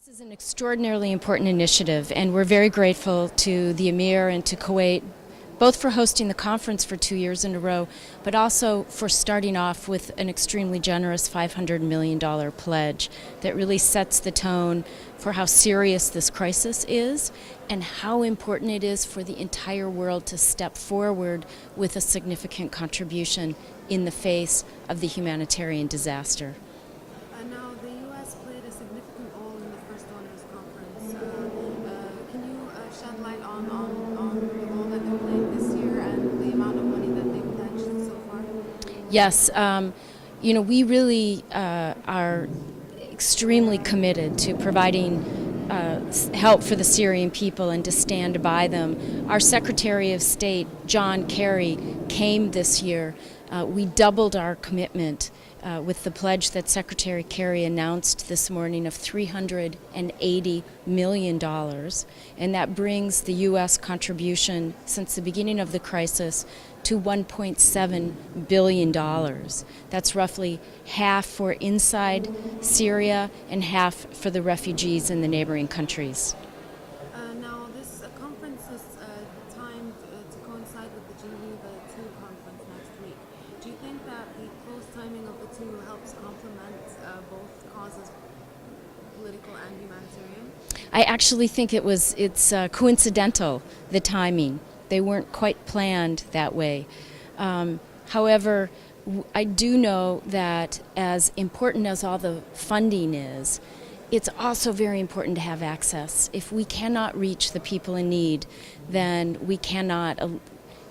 This is an extraordinarily important initiative, and we're very grateful to the Emir and to Kuwait, both for hosting the conference for 2 years in a row, but also for starting off with an extremely generous $500 million pledge that really sets the tone for how serious this crisis is and how important it is for the entire world to step forward with a significant contribution in the face of the humanitarian disaster. Now, the U.S. played a significant role in the first donors conference. Can you shed light on the role that they played this year and the amount of money that they've pledged so far? Yes, we really are extremely committed to providing help for the Syrian people and to stand by them. Our Secretary of State, John Kerry, came this year. We doubled our commitment with the pledge that Secretary Kerry announced this morning of $380 million, and that brings the U.S. contribution since the beginning of the crisis to $1.7 billion. That's roughly half for inside Syria and half for the refugees in the neighboring countries. Now, this conference is timed to coincide with the Geneva II conference next week. Do you think that the close timing of the two helps complement both causes, political and humanitarian? I actually think it's coincidental, the timing. They weren't quite planned that way. However, I do know that as important as all the funding is, it's also very important to have access. If we cannot reach the people in need, then we cannot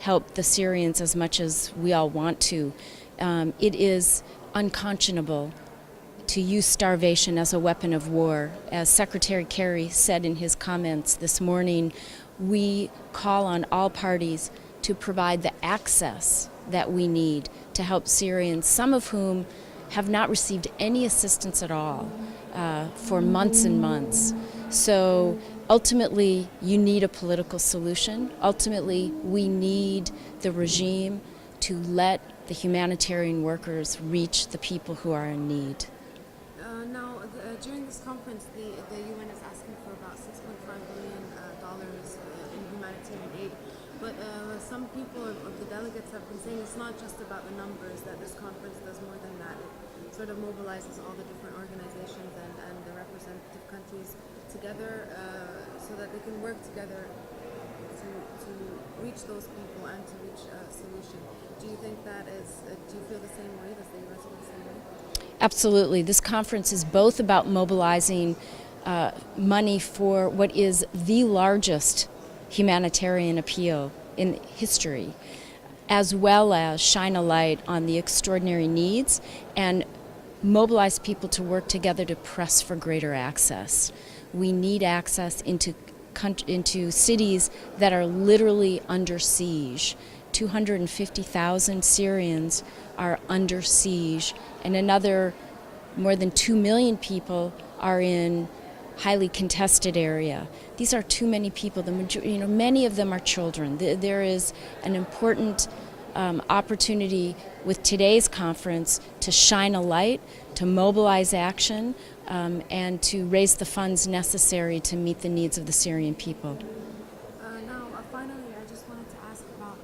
help the Syrians as much as we all want to. It is unconscionable to use starvation as a weapon of war. As Secretary Kerry said in his comments this morning, we call on all parties to provide the access that we need to help Syrians, some of whom have not received any assistance at all for months and months. So ultimately, you need a political solution. Ultimately, we need the regime to let the humanitarian workers reach the people who are in need. Now, during this conference, the UN is asking for about $6.5 billion in humanitarian aid. But some people of the delegates have been saying it's not just about the numbers, that this conference does more than that. It sort of mobilizes all the different organizations and the representative countries together so that they can work together to reach those people and to reach a solution. Do you think that is, do you feel the same way? Does the U.S. feel the same way? Absolutely. This conference is both about mobilizing money for what is the largest humanitarian appeal in history, as well as shine a light on the extraordinary needs and mobilize people to work together to press for greater access. We need access into cities that are literally under siege. 250,000 Syrians are under siege, and another more than 2 million people are in highly contested area. These are too many people. Many of them are children. There is an important opportunity with today's conference to shine a light, to mobilize action, and to raise the funds necessary to meet the needs of the Syrian people. Finally, I just wanted to ask about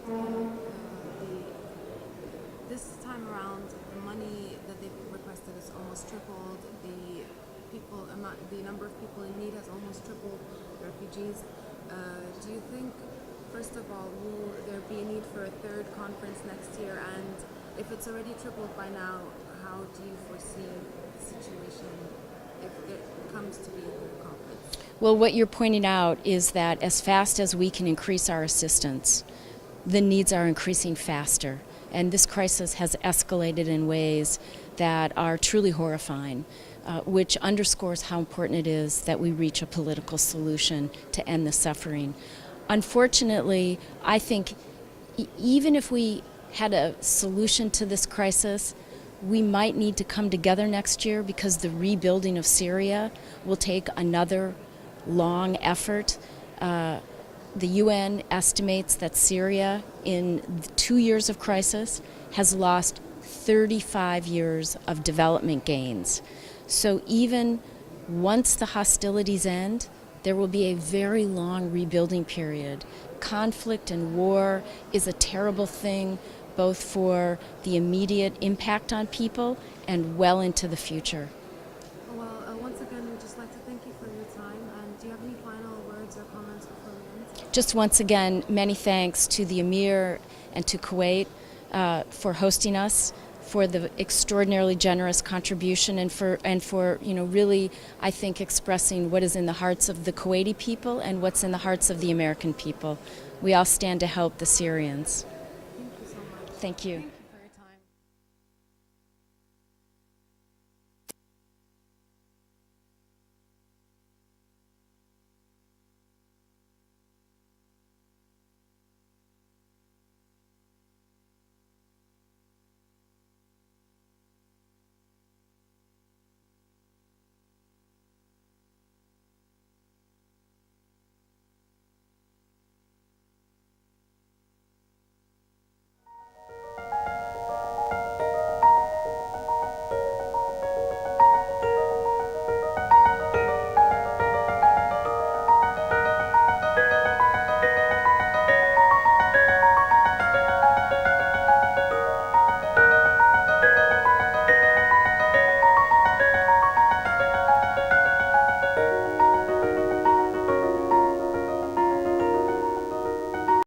this time around. The money that they've requested is almost tripled. The number of people in need has almost tripled. Refugees. Do you think, first of all, will there be a need for a third conference next year? And if it's already tripled by now, how do you foresee the situation if it comes to be a third conference? Well, what you're pointing out is that as fast as we can increase our assistance, the needs are increasing faster. And this crisis has escalated in ways that are truly horrifying, which underscores how important it is that we reach a political solution to end the suffering. Unfortunately, I think even if we had a solution to this crisis, we might need to come together next year because the rebuilding of Syria will take another long effort. The UN estimates that Syria, in 2 years of crisis, has lost 35 years of development gains. So even once the hostilities end, there will be a very long rebuilding period. Conflict and war is a terrible thing, both for the immediate impact on people and well into the future. Well, once again, we'd just like to thank you for your time. And do you have any final words or comments before we end? Just once again, many thanks to the Emir and to Kuwait for hosting us, for the extraordinarily generous contribution, and for really, I think, expressing what is in the hearts of the Kuwaiti people and what's in the hearts of the American people. We all stand to help the Syrians. Thank you so much. Thank you.